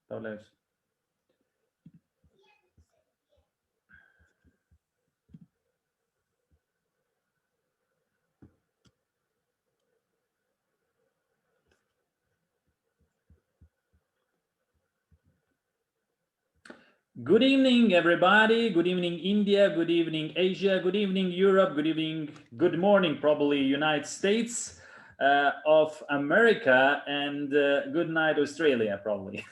Вставляюсь. Good evening, everybody. Good evening, India. Good evening, Asia. Good evening, Europe. Good evening, good morning, probably United States of America, and good night, Australia, probably.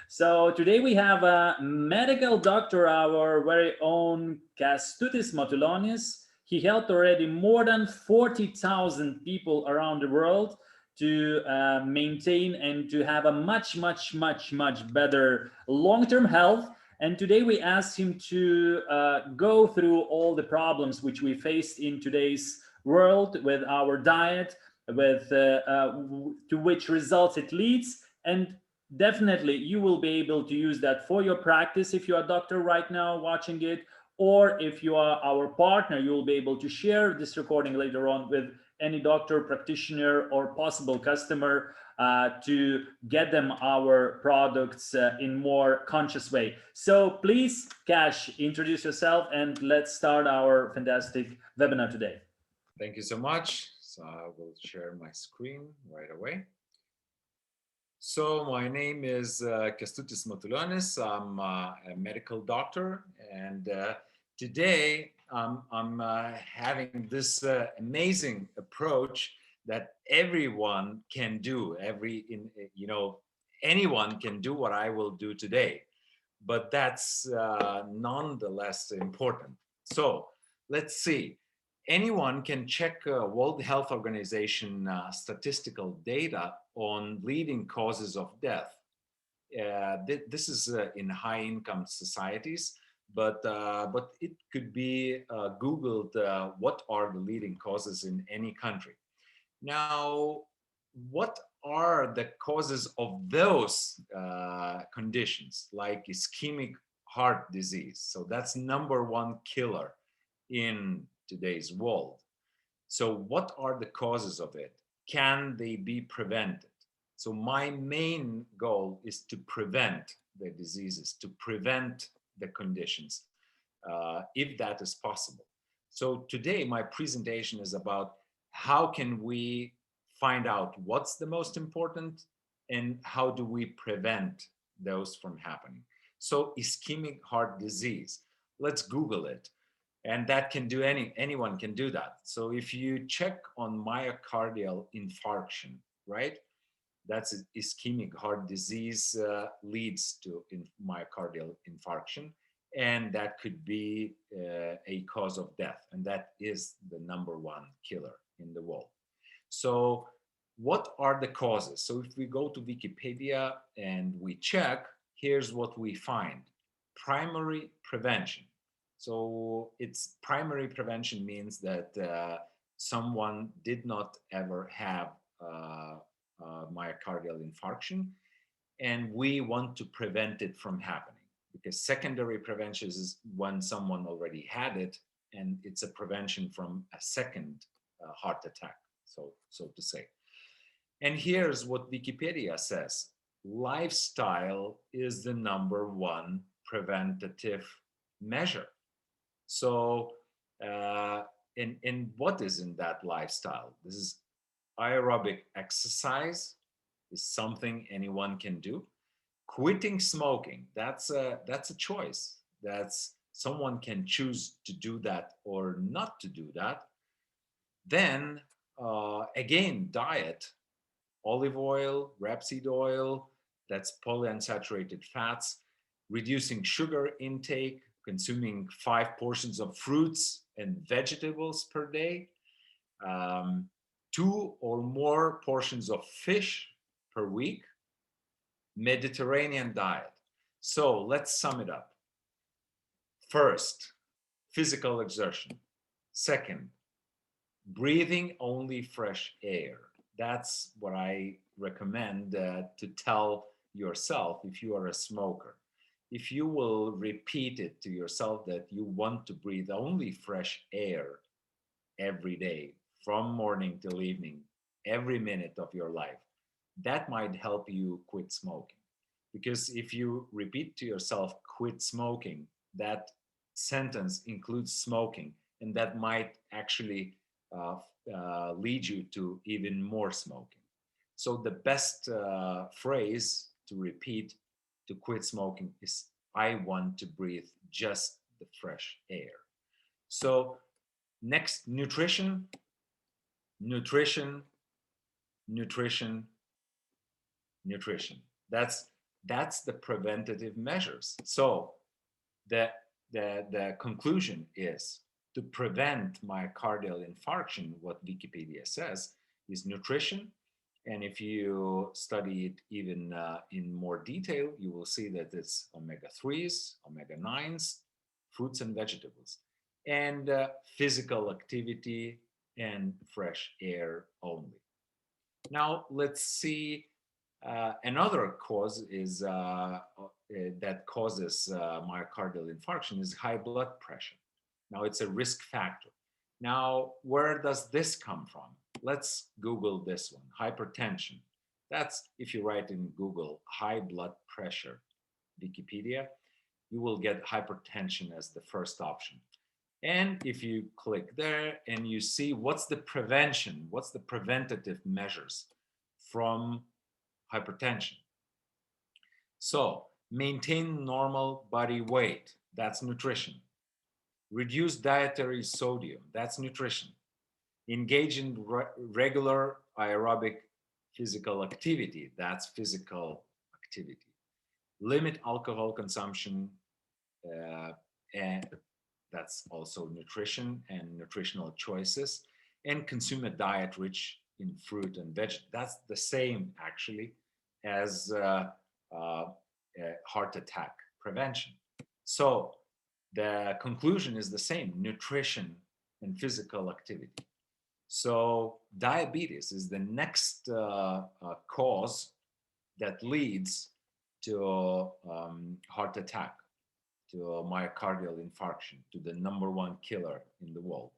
So today we have a medical doctor, our very own Kestutis Matulionis. He helped already more than 40,000 people around the world to maintain and to have a much better long-term health. And today we asked him to go through all the problems which we faced in today's world with our diet, with to which results it leads. And definitely you will be able to use that for your practice if you're a doctor right now watching it, or if you are our partner, you will be able to share this recording later on with any doctor, practitioner, or possible customer to get them our products in more conscious way. So please, Cash, introduce yourself and let's start our fantastic webinar today. Thank you so much. So I will share my screen right away. So my name is Kestutis Matulionis. I'm a medical doctor, and today I'm having this amazing approach that everyone can do. Anyone can do what I will do today, but that's nonetheless important. So let's see. Anyone can check World Health Organization statistical data on leading causes of death. This is in high-income societies, but it could be Googled what are the leading causes in any country. Now, what are the causes of those conditions, like ischemic heart disease? So that's number one killer in today's world. So what are the causes of it? Can they be prevented? So my main goal is to prevent the diseases, to prevent the conditions, if that is possible. So today my presentation is about how can we find out what's the most important and how do we prevent those from happening. So ischemic heart disease, let's Google it. And that can do anyone can do that. So if you check on myocardial infarction, right? That's ischemic heart disease leads to myocardial infarction, and that could be a cause of death, and that is the number one killer in the world. So what are the causes? So if we go to Wikipedia and we check, here's what we find. Primary prevention. So it's primary prevention means that someone did not ever have myocardial infarction, and we want to prevent it from happening, because secondary prevention is when someone already had it and it's a prevention from a second heart attack, so to say. And here's what Wikipedia says: lifestyle is the number one preventative measure. So and what is in that lifestyle? This is aerobic exercise, is something anyone can do. Quitting smoking, that's a choice. That's someone can choose to do that or not to do that. Then again, diet, olive oil, rapeseed oil, that's polyunsaturated fats, reducing sugar intake, consuming 5 portions of fruits and vegetables per day, um, 2 or more portions of fish per week, Mediterranean diet. So let's sum it up. First, physical exertion. Second, breathing only fresh air. That's what I recommend to tell yourself if you are a smoker. If you will repeat it to yourself that you want to breathe only fresh air every day, from morning till evening, every minute of your life, that might help you quit smoking. because if you repeat to yourself, quit smoking, that sentence includes smoking, and that might actually uh, lead you to even more smoking. So the best phrase to repeat to quit smoking is, I want to breathe just the fresh air. So next, nutrition, nutrition, nutrition, nutrition. That's the preventative measures. So the the conclusion is to prevent myocardial infarction. What Wikipedia says is nutrition, and if you study it even in more detail, you will see that it's omega 3s, omega 9s, fruits and vegetables, and physical activity and fresh air only. Now let's see, another cause is that causes myocardial infarction is high blood pressure. Now it's a risk factor. Now, where does this come from? Let's Google this one, hypertension. That's if you write in Google high blood pressure, Wikipedia, you will get hypertension as the first option. And if you click there and you see what's the prevention, what's the preventative measures from hypertension. So maintain normal body weight, that's nutrition. Reduce dietary sodium, that's nutrition. Engage in regular aerobic physical activity, that's physical activity. Limit alcohol consumption, and that's also nutrition and nutritional choices. And consume a diet rich in fruit and veg. That's the same actually as heart attack prevention. So the conclusion is the same: nutrition and physical activity. So diabetes is the next cause that leads to heart attack, to myocardial infarction, to the number one killer in the world.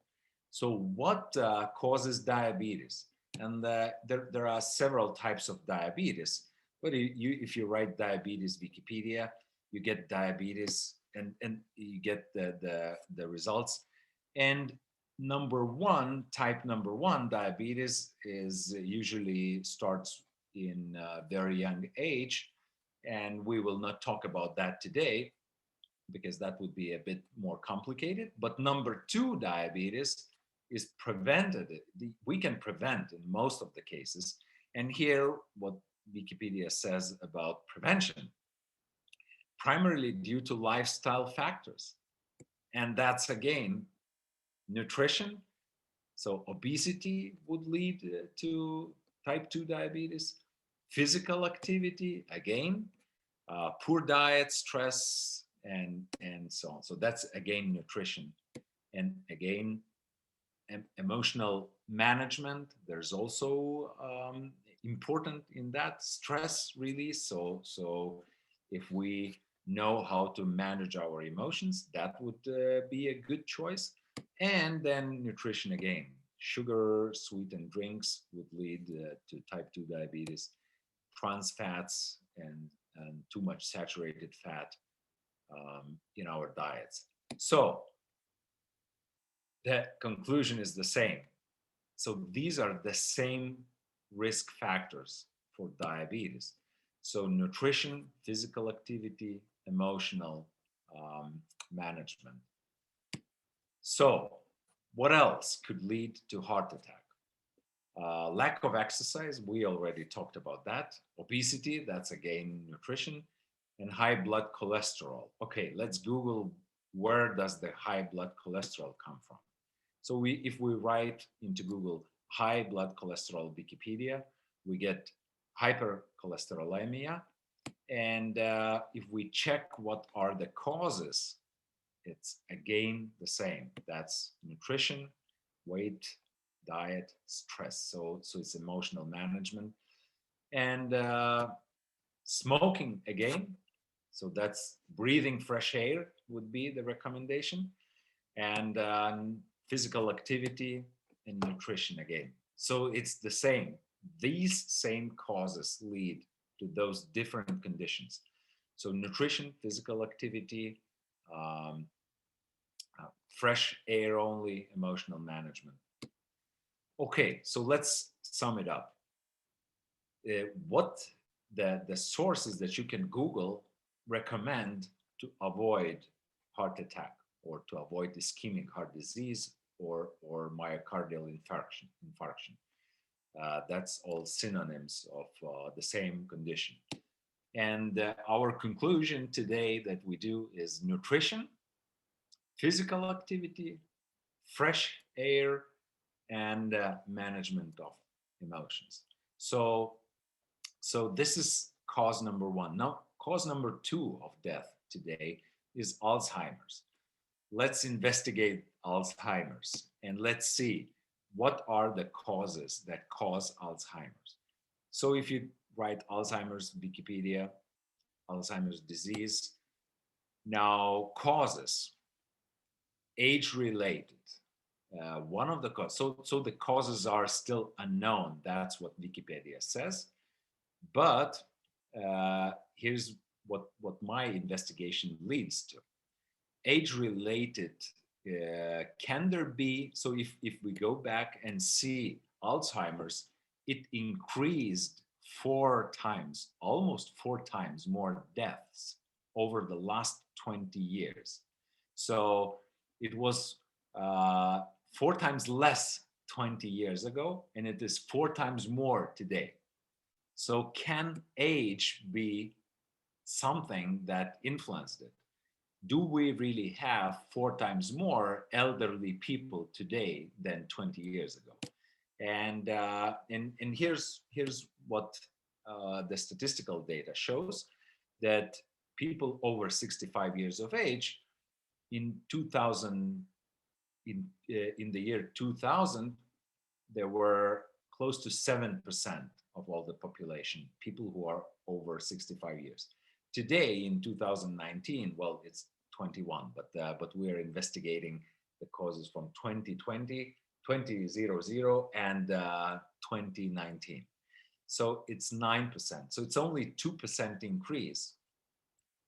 So what causes diabetes? And there are several types of diabetes. But if you write diabetes Wikipedia, you get diabetes, and you get the results. And type number one diabetes is usually starts in a very young age. And we will not talk about that today because that would be a bit more complicated. But number two diabetes is prevented. We can prevent in most of the cases. And here, what Wikipedia says about prevention, primarily due to lifestyle factors. And that's again, nutrition. So obesity would lead to type 2 diabetes. Physical activity, again, poor diet, stress, and so on. So that's again nutrition. And again, emotional management. There's also important in that stress release. So if we know how to manage our emotions, that would be a good choice. And then nutrition again. Sugar, sweetened drinks would lead to type 2 diabetes. Trans fats and too much saturated fat in our diets. So the conclusion is the same. So these are the same risk factors for diabetes. So nutrition, physical activity, emotional management. So what else could lead to heart attack? Lack of exercise, we already talked about that. Obesity, that's again nutrition. And high blood cholesterol. Okay, let's Google where does the high blood cholesterol come from. So if we write into Google high blood cholesterol Wikipedia, we get hypercholesterolemia. And if we check what are the causes, it's again the same. That's nutrition, weight, diet, stress. So it's emotional management. And smoking again. So that's breathing fresh air would be the recommendation. And physical activity and nutrition again. So it's the same. These same causes lead to those different conditions. So nutrition, physical activity, um, fresh air only, emotional management. Okay, so let's sum it up. What the sources that you can Google recommend to avoid heart attack or to avoid ischemic heart disease or myocardial infarction. That's all synonyms of the same condition. And our conclusion today that we do is nutrition, physical activity, fresh air, and management of emotions. So, so this is cause number one. Now, cause number two of death today is Alzheimer's. Let's investigate Alzheimer's and let's see what are the causes that cause Alzheimer's. So if you write Alzheimer's Wikipedia, Alzheimer's disease, now causes, age related. One of the causes, so the causes are still unknown. That's what Wikipedia says. But here's what my investigation leads to. Age related, can there be, so if we go back and see Alzheimer's, it increased 4 times, almost 4 times more deaths over the last 20 years. So it was 4 times less 20 years ago, and it is 4 times more today. So can age be something that influenced it? Do we really have 4 times more elderly people today than 20 years ago? And here's what the statistical data shows, that people over 65 years of age in 2000 in the year 2000, there were close to 7% of all the population, people who are over 65 years. Today, in 2019, well, it's 21, but we are investigating the causes from 2020, 2000, and 2019. So it's 9%. So it's only 2% increase.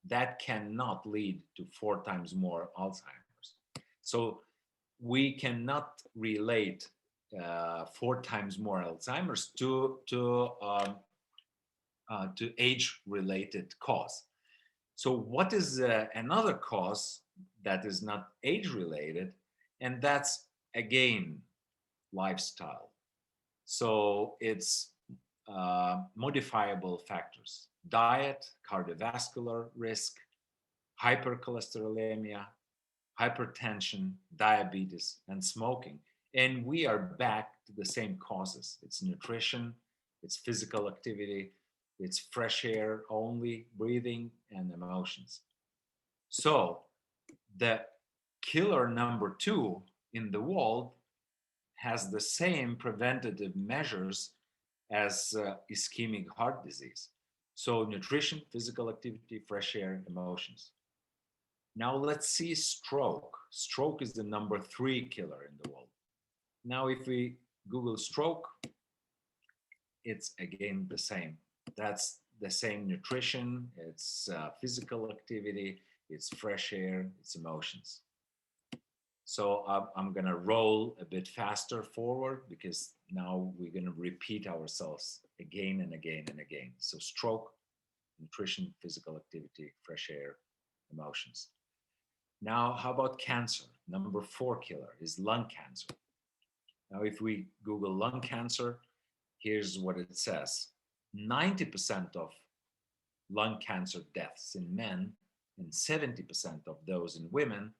That cannot lead to 4 times more Alzheimer's. So we cannot relate 4 times more Alzheimer's to age-related cause. So what is another cause that is not age-related? And that's, again, lifestyle. So it's modifiable factors: diet, cardiovascular risk, hypercholesterolemia, hypertension, diabetes, and smoking. And we are back to the same causes. It's nutrition, it's physical activity, it's fresh air only, breathing, and emotions. So the killer number 2 in the world has the same preventative measures as ischemic heart disease. So nutrition, physical activity, fresh air, emotions. Now let's see stroke. Stroke is the number 3 killer in the world. Now if we Google stroke, it's again the same. That's the same nutrition, it's physical activity, it's fresh air, it's emotions. So I'm gonna roll a bit faster forward because now we're gonna repeat ourselves again and again and again. So stroke, nutrition, physical activity, fresh air, emotions. Now, how about cancer? Number 4 killer is lung cancer. Now, if we Google lung cancer, here's what it says. 90% of lung cancer deaths in men and 70% of those in women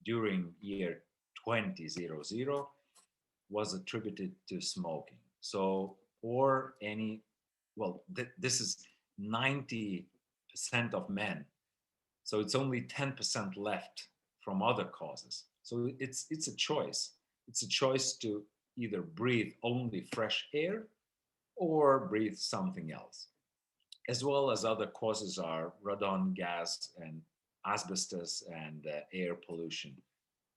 during year 2000 was attributed to smoking. So, or any, well, this is 90% of men. So it's only 10% left from other causes. So it's a choice. It's a choice to either breathe only fresh air or breathe something else. As well as other causes are radon gas and asbestos and air pollution.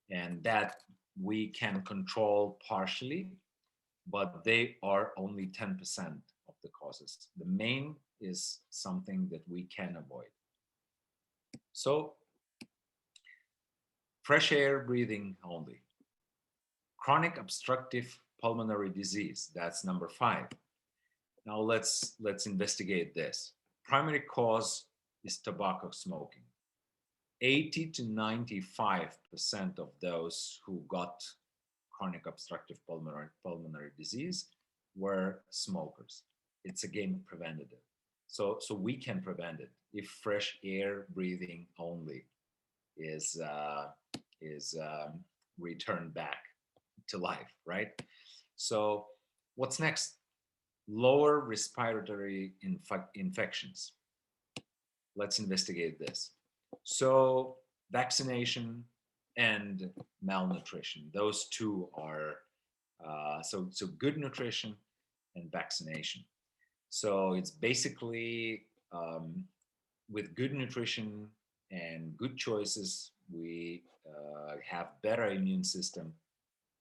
And that we can control partially, but they are only 10% of the causes. The main is something that we can avoid. So, fresh air breathing only. Chronic obstructive pulmonary disease, that's number 5. Now let's investigate this. Primary cause is tobacco smoking. 80 to 95% of those who got chronic obstructive pulmonary disease were smokers. It's again preventative. So we can prevent it if fresh air breathing only is returned back to life, right? So what's next? Lower respiratory infections. Let's investigate this. So vaccination and malnutrition, those two are so good nutrition and vaccination. So it's basically with good nutrition and good choices, we have better immune system,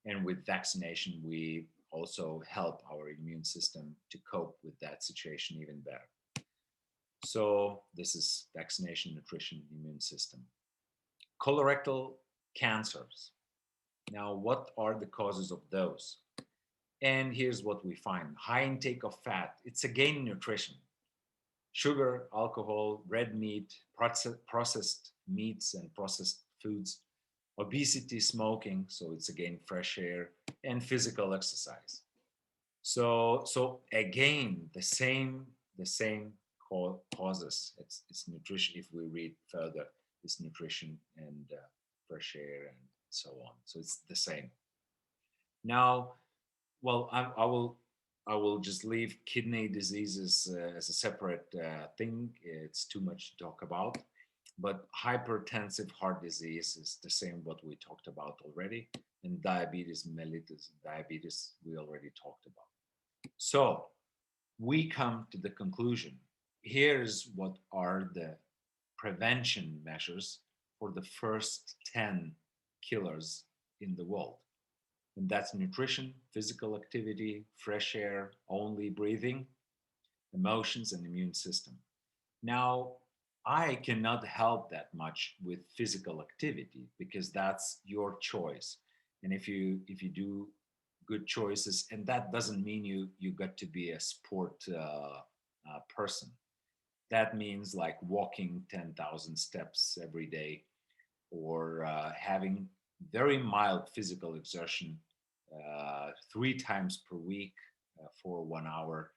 and with vaccination, we also help our immune system to cope with that situation even better. So this is vaccination, nutrition, immune system. Colorectal cancers. Now, what are the causes of those? And here's what we find. High intake of fat. It's again nutrition. Sugar, alcohol, red meat, processed meats and processed foods, obesity, smoking, so it's again fresh air, and physical exercise. So again, the same causes. It's nutrition. If we read further, it's nutrition and fresh air and so on. So it's the same. Now, well, I will just leave kidney diseases as a separate thing. It's too much to talk about. But hypertensive heart disease is the same what we talked about already, and diabetes mellitus, diabetes we already talked about. So we come to the conclusion. Here's what are the prevention measures for the first 10 killers in the world. And that's nutrition, physical activity, fresh air, only breathing, emotions, and immune system. Now, I cannot help that much with physical activity because that's your choice. And if you do good choices, and that doesn't mean you got to be a sport person. That means like walking 10,000 steps every day, or having very mild physical exertion 3 times per week for 1 hour.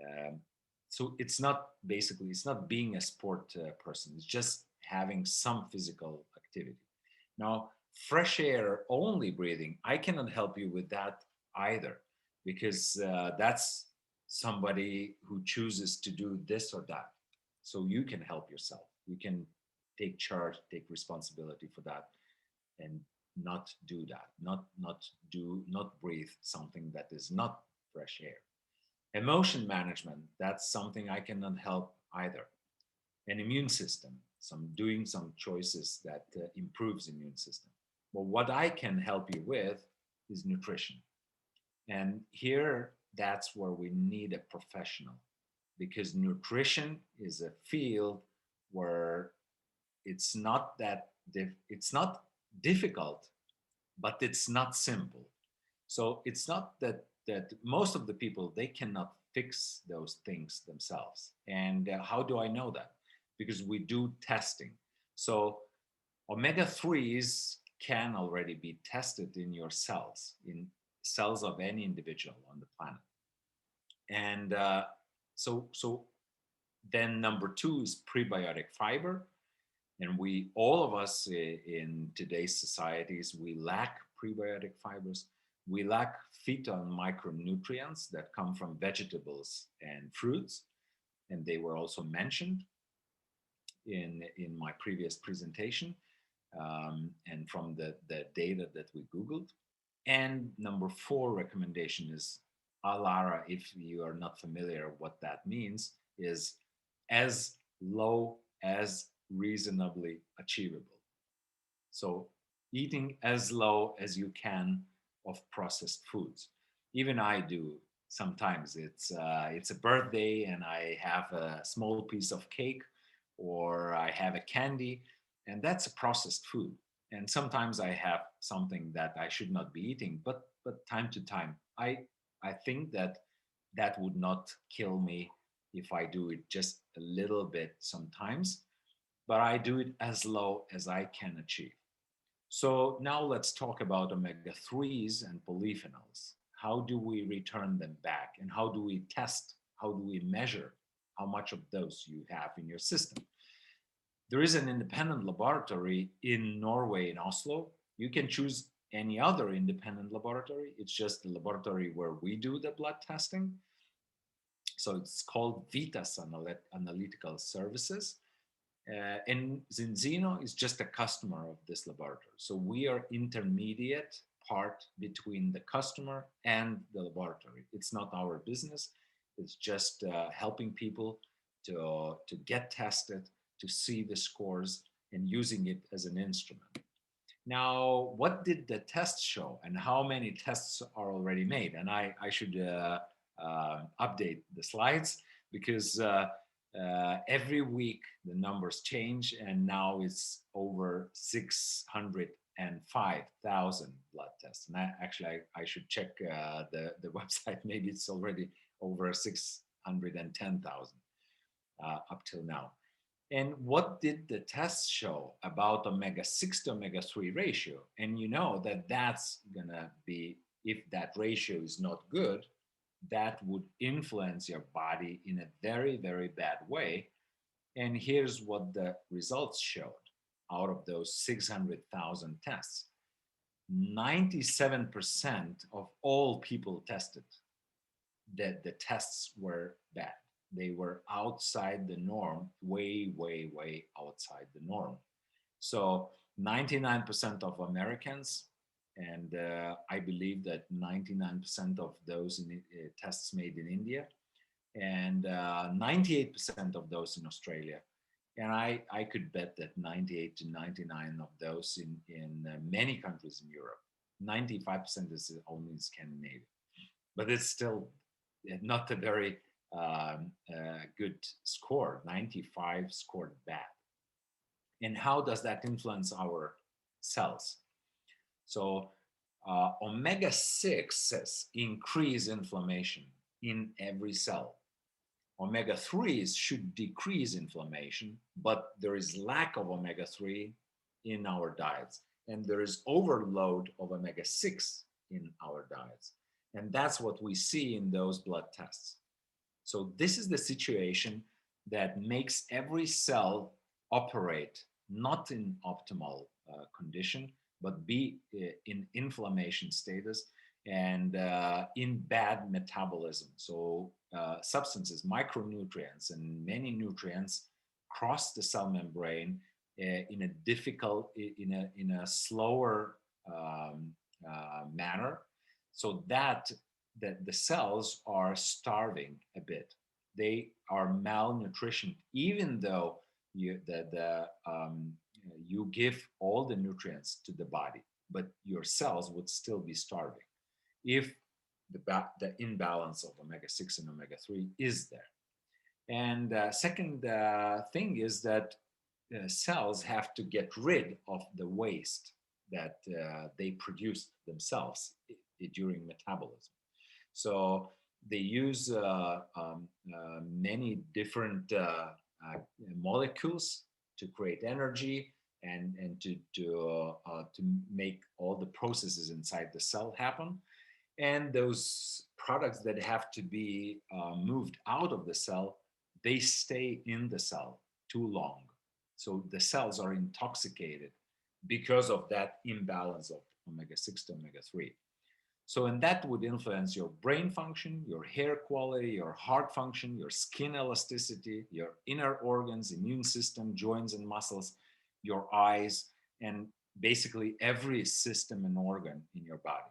Um, so it's not being a sport person. It's just having some physical activity. Now, fresh air only breathing, I cannot help you with that either, because that's somebody who chooses to do this or that. So you can help yourself. You can take charge, take responsibility for that, and not do that. Not breathe something that is not fresh air. Emotion management, that's something I cannot help either. An immune system, some choices that improves immune system. But what I can help you with is nutrition. And here, that's where we need a professional, because nutrition is a field where it's not difficult, but it's not simple. So it's not that most of the people, they cannot fix those things themselves. And how do I know that? Because we do testing. So omega 3s can already be tested in your cells, in cells of any individual on the planet. And so then number 2 is prebiotic fiber. And we, all of us in today's societies, we lack prebiotic fibers. We lack phyto and micronutrients that come from vegetables and fruits. And they were also mentioned in my previous presentation, and from the data that we Googled. And number 4 recommendation is ALARA, if you are not familiar what that means, is as low as reasonably achievable. So eating as low as you can of processed foods. Even I do Sometimes it's a birthday and I have a small piece of cake or I have a candy, and that's a processed food. And sometimes I have something that I should not be eating, but time to time, I think that that would not kill me if I do it just a little bit sometimes, but I do it as low as I can achieve. So now let's talk about omega 3s and polyphenols. How do we return them back? And how do we test? How do we measure how much of those you have in your system? There is an independent laboratory in Norway, in Oslo. You can choose any other independent laboratory. It's just the laboratory where we do the blood testing. So it's called Vitas Analytical Services. And Zinzino is just a customer of this laboratory. So we are intermediate part between the customer and the laboratory. It's not our business. It's just helping people to get tested, to see the scores, and using it as an instrument. Now, what did the tests show, and how many tests are already made? And I should update the slides because every week the numbers change, and now it's over 605,000 blood tests. And I should check the website. Maybe it's already over 610,000 up till now. And what did the tests show about omega 6 to omega 3 ratio? And you know that that's going to be, if that ratio is not good, that would influence your body in a very, very bad way. And here's what the results showed out of those 600,000 tests. 97% of all people tested, that the tests were bad. They were outside the norm, way, way, way outside the norm. So 99% of Americans, and I believe that 99% of those tests made in India, and 98% of those in Australia. And I could bet that 98 to 99 of those in many countries in Europe. 95% is only in Scandinavia. But it's still not a very good score. 95 scored bad. And how does that influence our cells? So omega 6s increase inflammation in every cell. Omega 3s should decrease inflammation, but there is lack of omega 3 in our diets, and there is overload of omega 6 in our diets. And that's what we see in those blood tests. So this is the situation that makes every cell operate not in optimal condition, but be in inflammation status and in bad metabolism. So substances, micronutrients, and many nutrients cross the cell membrane in a difficult, in a slower manner, so that the cells are starving a bit. They are malnutrition, even though you give all the nutrients to the body, but your cells would still be starving if the imbalance of omega 6 and omega 3 is there. And second thing is that cells have to get rid of the waste that they produce themselves during metabolism. So they use many different molecules to create energy and to make all the processes inside the cell happen. And those products that have to be moved out of the cell, they stay in the cell too long. So the cells are intoxicated because of that imbalance of omega 6 to omega 3. So, and that would influence your brain function, your hair quality, your heart function, your skin elasticity, your inner organs, immune system, joints and muscles, your eyes, and basically every system and organ in your body.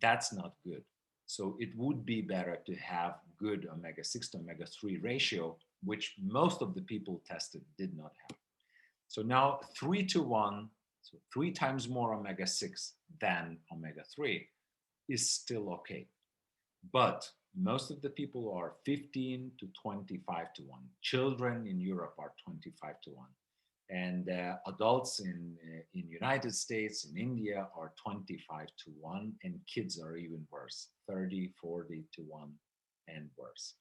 That's not good. So it would be better to have good omega 6 to omega 3 ratio, which most of the people tested did not have. So now 3-to-1, so 3 times more omega 6 than omega 3 is still okay. But Most of the people are 15 to 25 to 1. Children in Europe are 25 to 1. And adults in United States, in India are 25 to 1. And kids are even worse, 30, 40 to 1 and worse.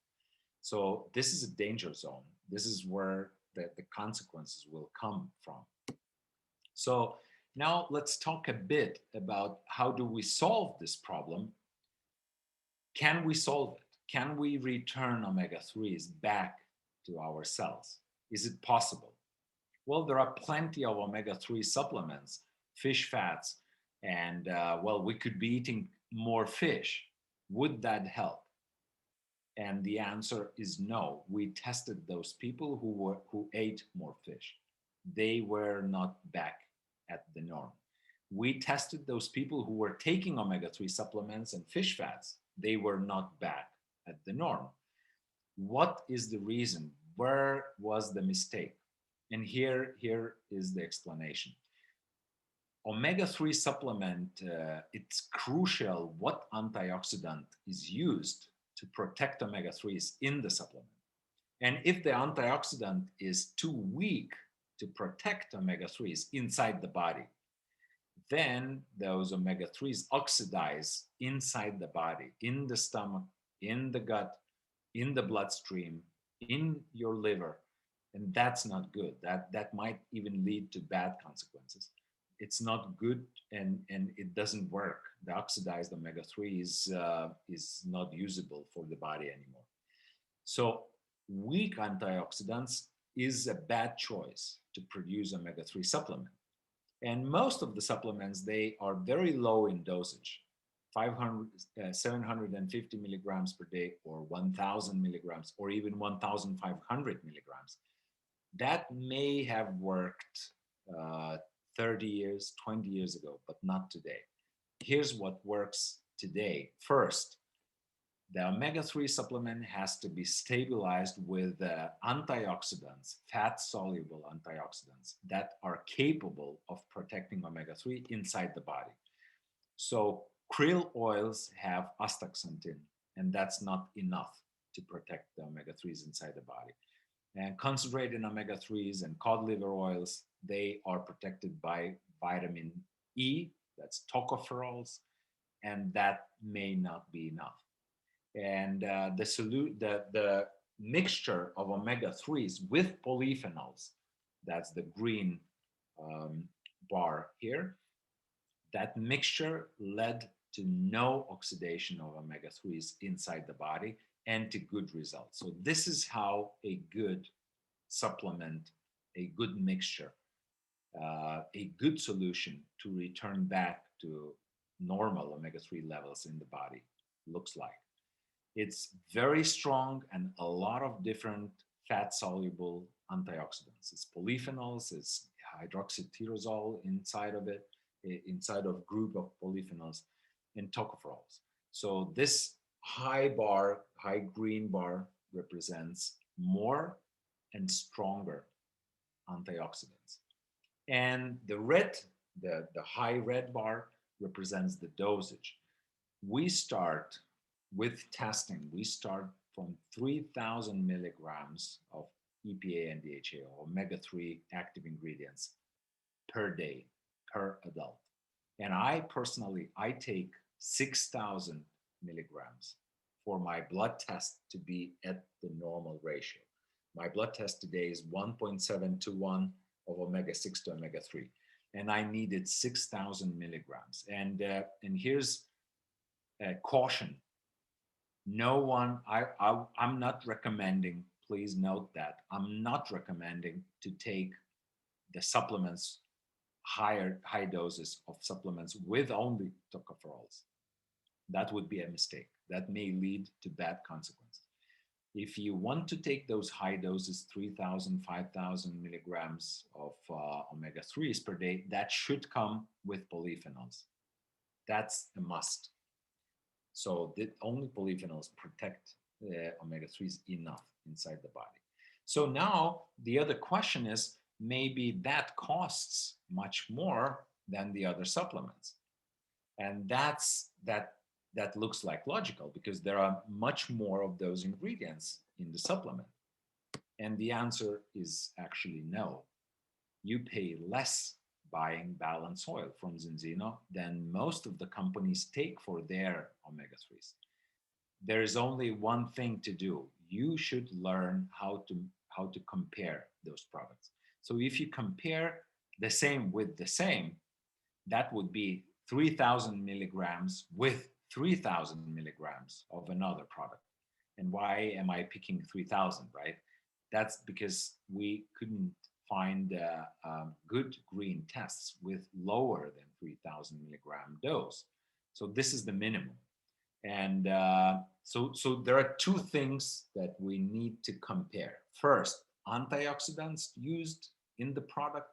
So this is a danger zone. This is where the consequences will come from. So now let's talk a bit about how do we solve this problem. Can we solve it? Can we return omega-3s back to our cells? Is it possible? Well, there are plenty of omega-3 supplements, fish fats, and well, we could be eating more fish. Would that help? And the answer is no. We tested those people who ate more fish. They were not back at the norm. We tested those people who were taking omega-3 supplements and fish fats. They were not back at the norm. What is the reason? Where was the mistake? And here is the explanation. Omega-3 supplement, it's crucial what antioxidant is used to protect omega-3s in the supplement. And if the antioxidant is too weak to protect omega-3s inside the body, then those omega-3s oxidize inside the body, in the stomach, in the gut, in the bloodstream, in your liver. And that's not good. That might even lead to bad consequences. It's not good, and it doesn't work. The oxidized omega-3 is not usable for the body anymore. So weak antioxidants is a bad choice to produce omega-3 supplement. And most of the supplements, they are very low in dosage, 500, 750 milligrams per day, or 1,000 milligrams, or even 1,500 milligrams. That may have worked 30 years, 20 years ago, but not today. Here's what works today. First, the omega-3 supplement has to be stabilized with antioxidants, fat-soluble antioxidants that are capable of protecting omega-3 inside the body. So krill oils have astaxanthin, and that's not enough to protect the omega-3s inside the body. And concentrated omega-3s and cod liver oils, they are protected by vitamin E, that's tocopherols, and that may not be enough. And the mixture of omega-3s with polyphenols, that's the green bar here, that mixture led to no oxidation of omega-3s inside the body and to good results. So this is how a good supplement, a good mixture, a good solution to return back to normal omega-3 levels in the body looks like. It's very strong and a lot of different fat-soluble antioxidants. It's polyphenols, it's hydroxytyrosol inside of it, inside of group of polyphenols, and tocopherols. So this high bar, high green bar represents more and stronger antioxidants. And the red, the high red bar represents the dosage. We start with testing, we start from 3,000 milligrams of EPA and DHA, or omega-3 active ingredients per day, per adult. And I personally, I take 6,000 milligrams for my blood test to be at the normal ratio. My blood test today is 1.7 to 1 of omega-6 to omega-3. And I needed 6,000 milligrams. And here's a caution. No one, I'm not recommending, please note that, I'm not recommending to take the supplements, high doses of supplements with only tocopherols. That would be a mistake. That may lead to bad consequences. If you want to take those high doses, 3,000, 5,000 milligrams of omega-3s per day, that should come with polyphenols. That's a must. So the only polyphenols protect omega-3s enough inside the body. So now the other question is, maybe that costs much more than the other supplements. And that's that looks like logical because there are much more of those ingredients in the supplement. And the answer is actually no. You pay less buying balanced oil from Zinzino than most of the companies take for their omega 3s. There is only one thing to do. You should learn how to compare those products. So if you compare the same with the same, that would be 3,000 milligrams with 3,000 milligrams of another product. And why am I picking 3,000, right? That's because we couldn't find good green tests with lower than 3,000 milligram dose. So this is the minimum. And so there are two things that we need to compare. First, antioxidants used in the product,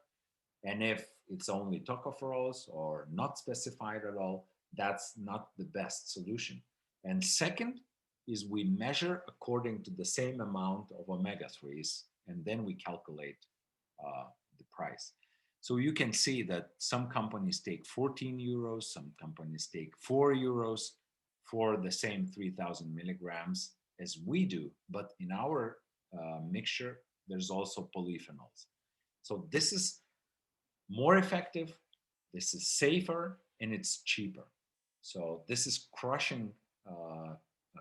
and if it's only tocopherols or not specified at all, that's not the best solution. And second is we measure according to the same amount of omega 3s, and then we calculate the price. So you can see that some companies take 14 euros, some companies take 4 euros for the same 3,000 milligrams as we do. But in our mixture, there's also polyphenols. So this is more effective, this is safer, and it's cheaper. So this is crushing a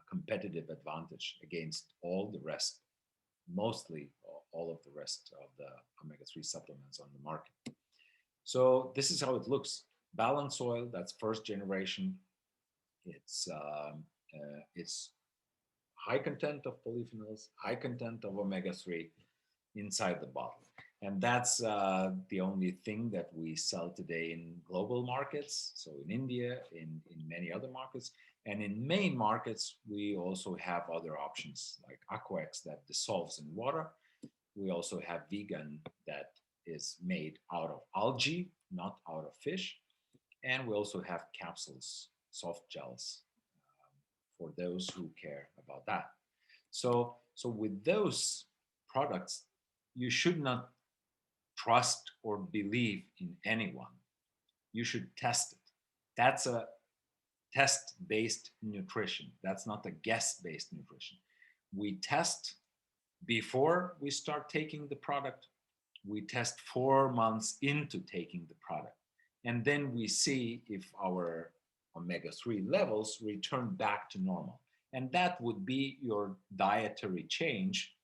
competitive advantage against all the rest, mostly all of the rest of the omega-3 supplements on the market. So this is how it looks. Balanced oil, that's first generation. It's high content of polyphenols, high content of omega-3 inside the bottle. And that's the only thing that we sell today in global markets. So in India, in many other markets. And in main markets, we also have other options like Aquex that dissolves in water. We also have vegan that is made out of algae, not out of fish. And we also have capsules, soft gels, for those who care about that. So with those products, you should not trust or believe in anyone. You should test it. That's a test-based nutrition. That's not a guess-based nutrition. We test before we start taking the product. We test 4 months into taking the product. And then we see if our omega-3 levels return back to normal. And that would be your dietary change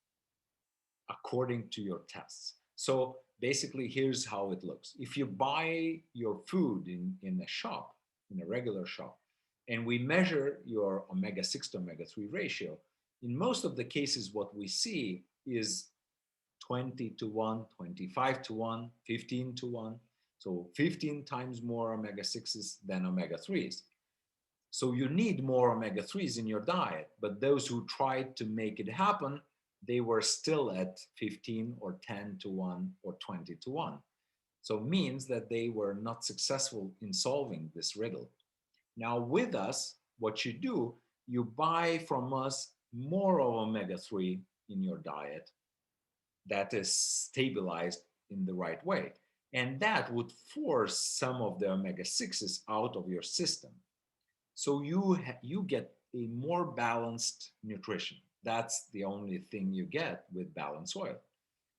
according to your tests. So basically, here's how it looks. If you buy your food in a shop, in a regular shop, and we measure your omega-6 to omega-3 ratio, in most of the cases, what we see is 20 to 1, 25 to 1, 15 to 1. So 15 times more omega-6s than omega-3s. So you need more omega-3s in your diet, but those who tried to make it happen, they were still at 15 or 10 to 1 or 20 to 1. So it means that they were not successful in solving this riddle. Now with us, what you do, you buy from us more of omega-3 in your diet that is stabilized in the right way. And that would force some of the omega-6s out of your system. So you get a more balanced nutrition. That's the only thing you get with balanced oil.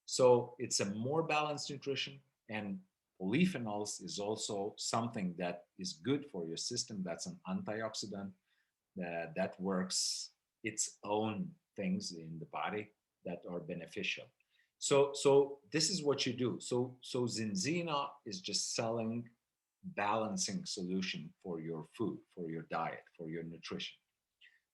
So it's a more balanced nutrition, and polyphenols is also something that is good for your system. That's an antioxidant that works its own things in the body that are beneficial. So this is what you do. So Zinzina is just selling balancing solution for your food, for your diet, for your nutrition.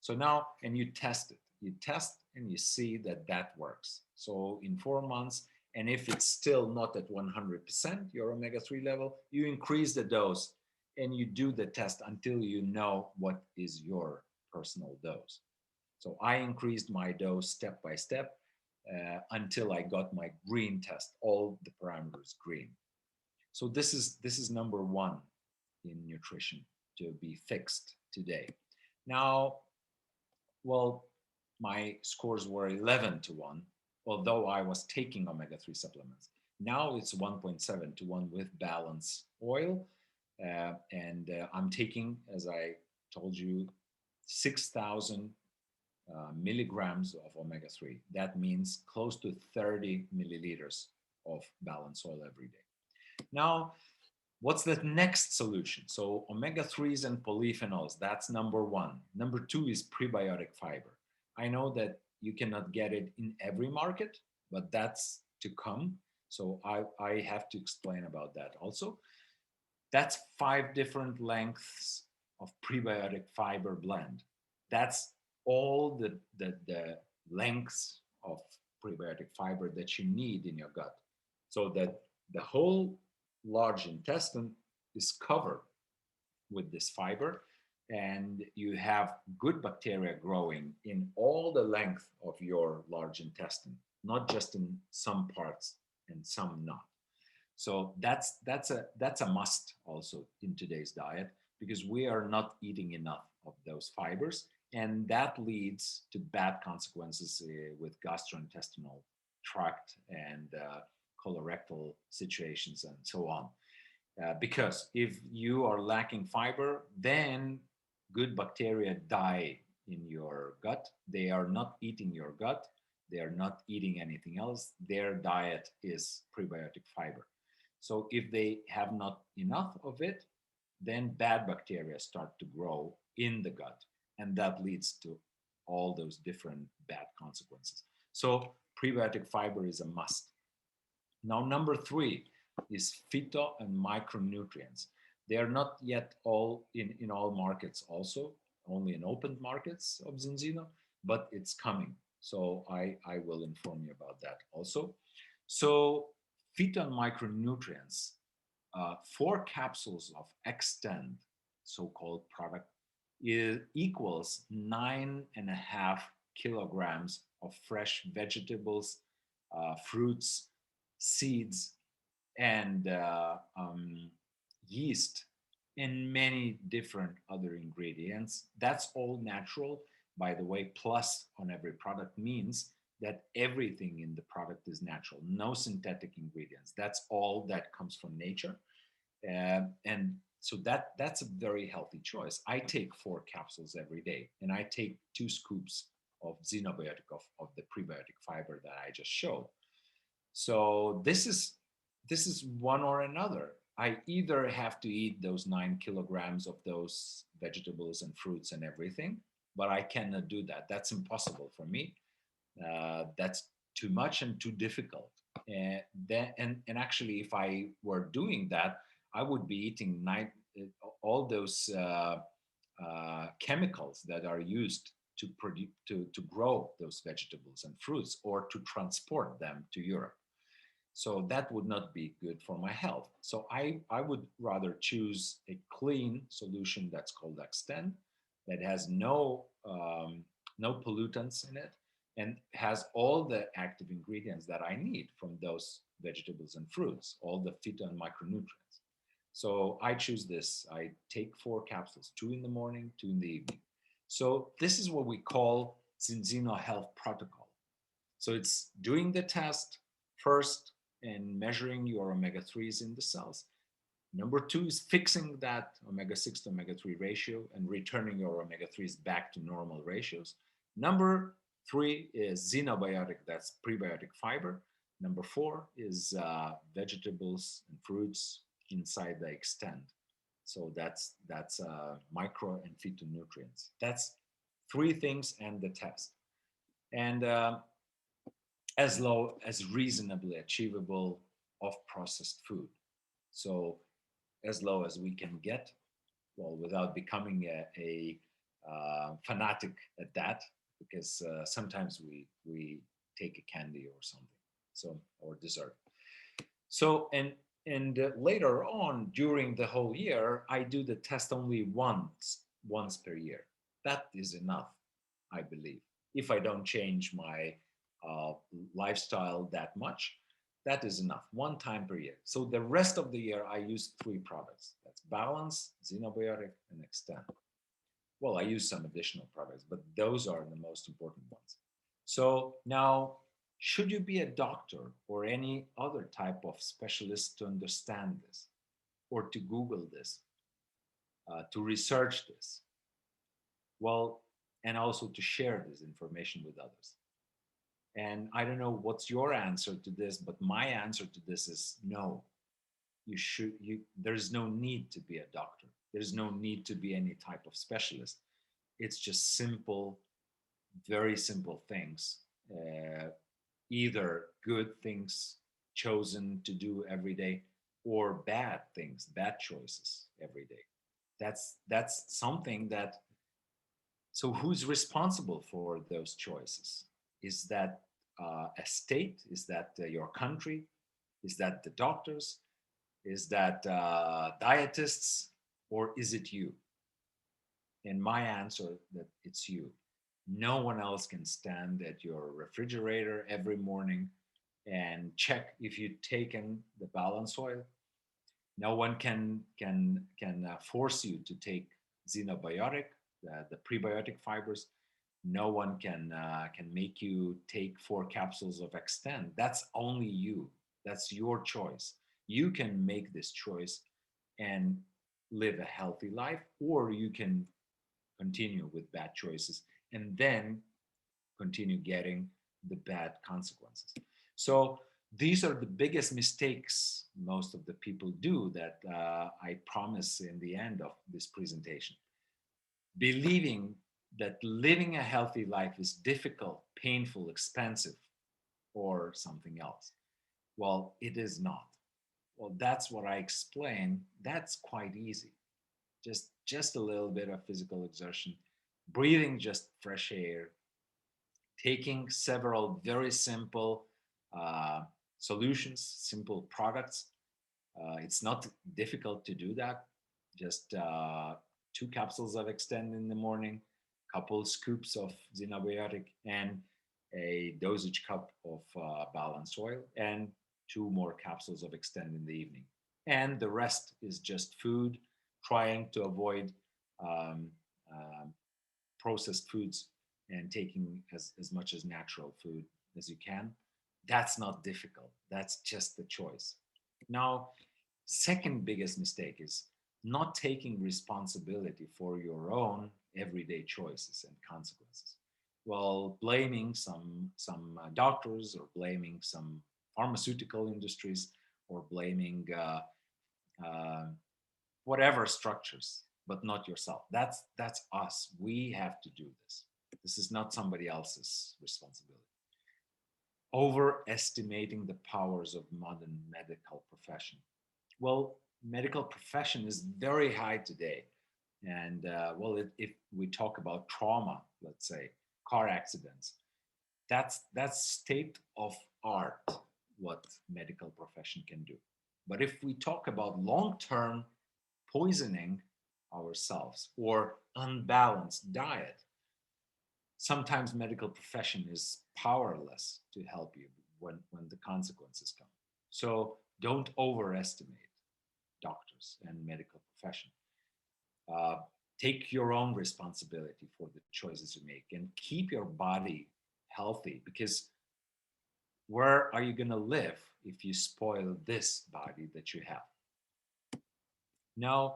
So now, and you test it. You test and you see that that works. So in 4 months, and if it's still not at 100% your omega-3 level, you increase the dose and you do the test until you know what is your personal dose. So I increased my dose step by step until I got my green test, all the parameters green. So this is number one in nutrition to be fixed today. Now, well, my scores were 11 to 1, although I was taking omega-3 supplements. Now it's 1.7 to 1 with balance oil. And I'm taking, as I told you 6,000 milligrams of omega-3. That means close to 30 milliliters of balanced oil every day. Now, what's the next solution? So omega-3s and polyphenols, that's number one. Number two is prebiotic fiber. I know that you cannot get it in every market, but that's to come. So I have to explain about that also. That's 5 different lengths of prebiotic fiber blend. That's all the lengths of prebiotic fiber that you need in your gut, so that the whole large intestine is covered with this fiber, and you have good bacteria growing in all the length of your large intestine, not just in some parts and some not. So that's a must also in today's diet, because we are not eating enough of those fibers, and that leads to bad consequences with gastrointestinal tract and colorectal situations and so on. Because if you are lacking fiber, then good bacteria die in your gut. They are not eating your gut. They are not eating anything else. Their diet is prebiotic fiber. So if they have not enough of it, then bad bacteria start to grow in the gut. And that leads to all those different bad consequences. So prebiotic fiber is a must. Now, number three is phyto and micronutrients. They are not yet all in all markets also, only in open markets of Zinzino, but it's coming. So I will inform you about that also. So phyto and micronutrients, 4 capsules of Extend, so-called product, equals 9.5 kilograms of fresh vegetables, fruits, seeds, and yeast, and many different other ingredients. That's all natural, by the way. Plus on every product means that everything in the product is natural, no synthetic ingredients. That's all that comes from nature. And so that's a very healthy choice. I take 4 capsules every day, and I take 2 scoops of xenobiotic, of the prebiotic fiber that I just showed. So this is one or another. I either have to eat those 9 kilograms of those vegetables and fruits and everything, but I cannot do that. That's impossible for me. That's too much and too difficult. And actually, if I were doing that, I would be eating all those chemicals that are used to produce to grow those vegetables and fruits, or to transport them to Europe. So that would not be good for my health. So I would rather choose a clean solution that's called Extend, that has no pollutants in it, and has all the active ingredients that I need from those vegetables and fruits, all the phyto and micronutrients. So I choose this. I take 4 capsules, 2 in the morning, 2 in the evening. So this is what we call Zinzino Health Protocol. So it's doing the test first and measuring your omega-3s in the cells. Number two is fixing that omega-6 to omega-3 ratio and returning your omega-3s back to normal ratios. Number three is xenobiotic, that's prebiotic fiber. Number four is vegetables and fruits inside the Extend. So that's micro and phytonutrients. That's 3 things and the test. And as low as reasonably achievable of processed food. So as low as we can get, well, without becoming a fanatic at that, because sometimes we take a candy or something, so, or dessert. So and later on during the whole year, I do the test only once per year. That is enough, I believe. If I don't change my uh, lifestyle that much, that is enough. One time per year. So the rest of the year, I use 3 products. That's Balance, Xenobiotic, and Extend. Well, I use some additional products, but those are the most important ones. So now, should you be a doctor or any other type of specialist to understand this, or to Google this, to research this? Well, and also to share this information with others. And I don't know what's your answer to this, but my answer to this is no. There's no need to be a doctor. There's no need to be any type of specialist. It's just simple, very simple things. Uh, Either good things chosen to do every day or bad things, bad choices every day. That's something that, so who's responsible for those choices? Is that a state? Is that your country? Is that the doctors? Is that dietists? Or is it you? And my answer that it's you. No one else can stand at your refrigerator every morning and check if you've taken the balance oil. No one can force you to take xenobiotic, the prebiotic fibers. No one can make you take 4 capsules of Extend. That's only you. That's your choice. You can make this choice and live a healthy life, or you can continue with bad choices and then continue getting the bad consequences. So these are the biggest mistakes most of the people do that I promise in the end of this presentation. Believing that living a healthy life is difficult, painful, expensive, or something else. Well, it is not. Well, that's what I explained. That's quite easy. Just a little bit of physical exertion, breathing just fresh air, taking several very simple uh, solutions, simple products. It's not difficult to do that. Just 2 capsules of Extend in the morning, couple scoops of Xenobiotic, and a dosage cup of Balance Oil, and 2 more capsules of Extend in the evening. And the rest is just food, trying to avoid um, um processed foods and taking as much as natural food as you can. That's not difficult. That's just the choice. Now, second biggest mistake is not taking responsibility for your own everyday choices and consequences. Well, blaming some doctors or blaming some pharmaceutical industries or blaming uh, whatever structures, but not yourself. That's us. We have to do this. This is not somebody else's responsibility. Overestimating the powers of modern medical profession. Well, medical profession is very high today, and well, if we talk about trauma, let's say car accidents, that's state of art what medical profession can do. But if we talk about long-term poisoning ourselves or unbalanced diet, sometimes medical profession is powerless to help you when the consequences come. So don't overestimate doctors and medical profession. Uh, Take your own responsibility for the choices you make and keep your body healthy, because where are you going to live if you spoil this body that you have? Now,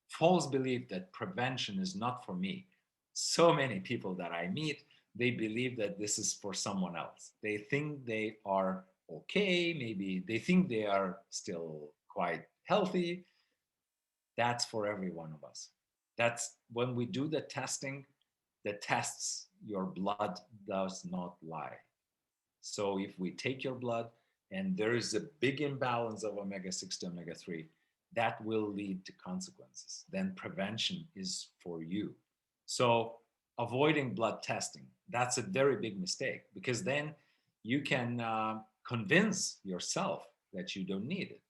false belief that prevention is not for me. So many people that I meet, they believe that this is for someone else. They think they are okay, maybe they think they are still quite healthy. That's for every one of us. That's when we do the testing, the tests, your blood does not lie. So if we take your blood and there is a big imbalance of omega 6 to omega 3, that will lead to consequences. Then prevention is for you. So avoiding blood testing, that's a very big mistake, because then you can convince yourself that you don't need it.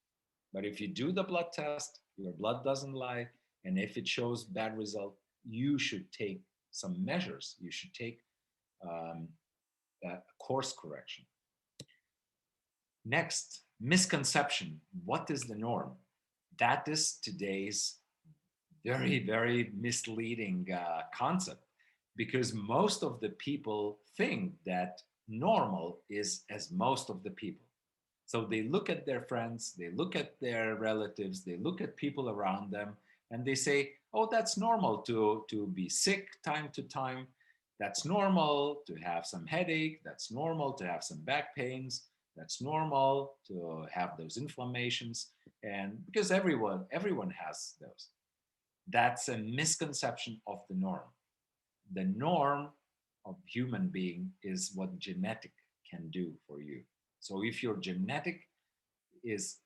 But if you do the blood test, your blood doesn't lie, and if it shows bad result, you should take some measures. You should take um, a course correction. Next, misconception. What is the norm? That is today's very, very misleading concept, because most of the people think that normal is as most of the people. So they look at their friends, they look at their relatives, they look at people around them, And they say, oh, that's normal to be sick time to time. That's normal to have some headache. That's normal to have some back pains. That's normal to have those inflammations. And because everyone has those. That's a misconception of the norm. The norm of human being is what genetic can do for you. So if your genetic is,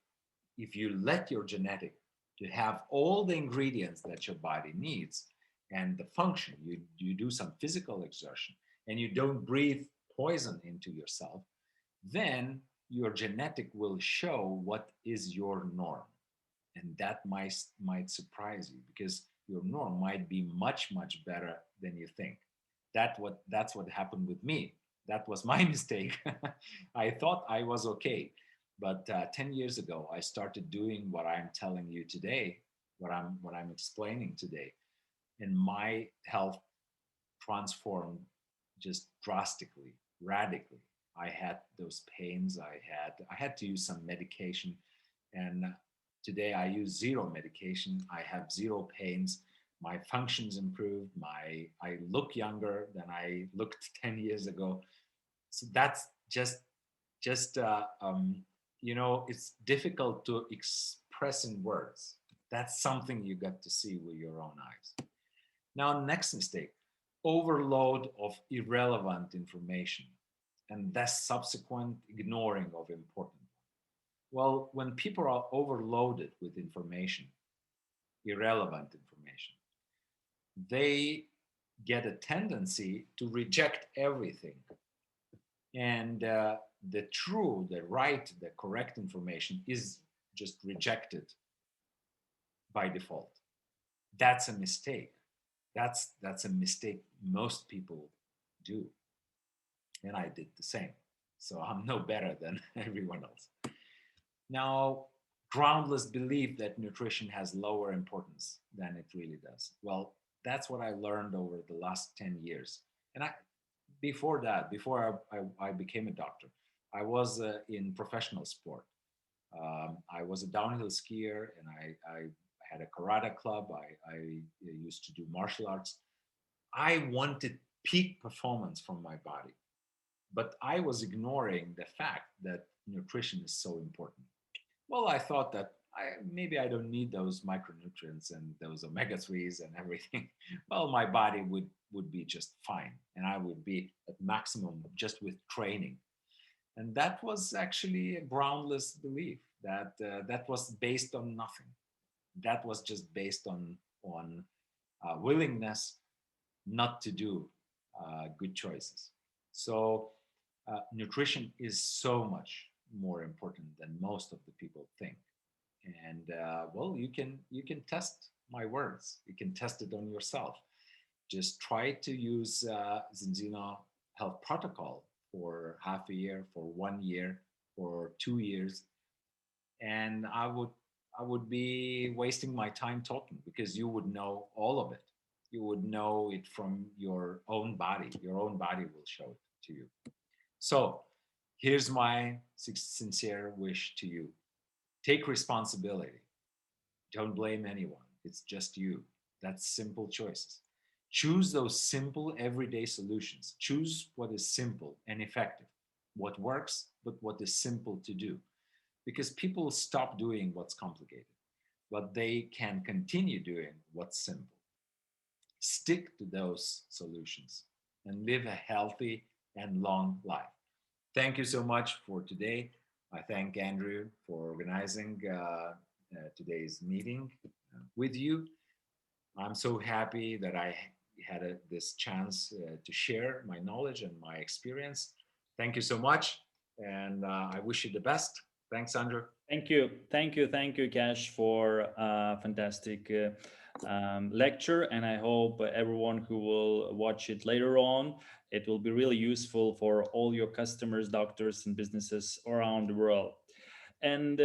if you let your genetic to have all the ingredients that your body needs and the function, you do some physical exertion and you don't breathe poison into yourself, then your genetic will show what is your norm. And that might surprise you because your norm might be much better than you think. That's what happened with me. That was my mistake. I thought I was okay, but 10 years ago I started doing what I'm telling you today, what I'm explaining today, and my health transformed just drastically, radically. I had those pains. I had to use some medication, and today I use zero medication. I have zero pains. My functions improved. I look younger than I looked 10 years ago. So that's just it's difficult to express in words. That's something you got to see with your own eyes. Now, next mistake, overload of irrelevant information and thus subsequent ignoring of important. Well, when people are overloaded with information, irrelevant information, they get a tendency to reject everything. And the true, the right, the correct information is just rejected by default. That's a mistake. That's a mistake most people do, and I did the same. So I'm no better than everyone else. Now, groundless belief that nutrition has lower importance than it really does. Well, that's what I learned over the last 10 years. And before that, before I became a doctor, I was in professional sport. I was a downhill skier, and I had a karate club. I used to do martial arts. I wanted peak performance from my body, but I was ignoring the fact that nutrition is so important. Well, I thought that maybe I don't need those micronutrients and those omega 3s and everything. Well, my body would be just fine, and I would be at maximum just with training. And that was actually a groundless belief that was based on nothing. That was just based on willingness not to do good choices. So nutrition is so much more important than most of the people think. And well, you can test my words. You can test it on yourself. Just try to use Zinzino Health Protocol for half a year, for 1 year, for 2 years, and I would be wasting my time talking because you would know all of it. You would know it from your own body. Your own body will show it to you. So here's my sincere wish to you: take responsibility. Don't blame anyone. It's just you. That's simple choices. Choose those simple everyday solutions. Choose what is simple and effective, what works, but what is simple to do. Because people stop doing what's complicated, but they can continue doing what's simple. Stick to those solutions and live a healthy and long life. Thank you so much for today. I thank Andrew for organizing today's meeting with you. I'm so happy that I had this chance to share my knowledge and my experience. Thank you so much, and I wish you the best. Thanks, Andrew. Thank you, Cash, for a fantastic lecture. And I hope everyone who will watch it later on, it will be really useful for all your customers, doctors, and businesses around the world. And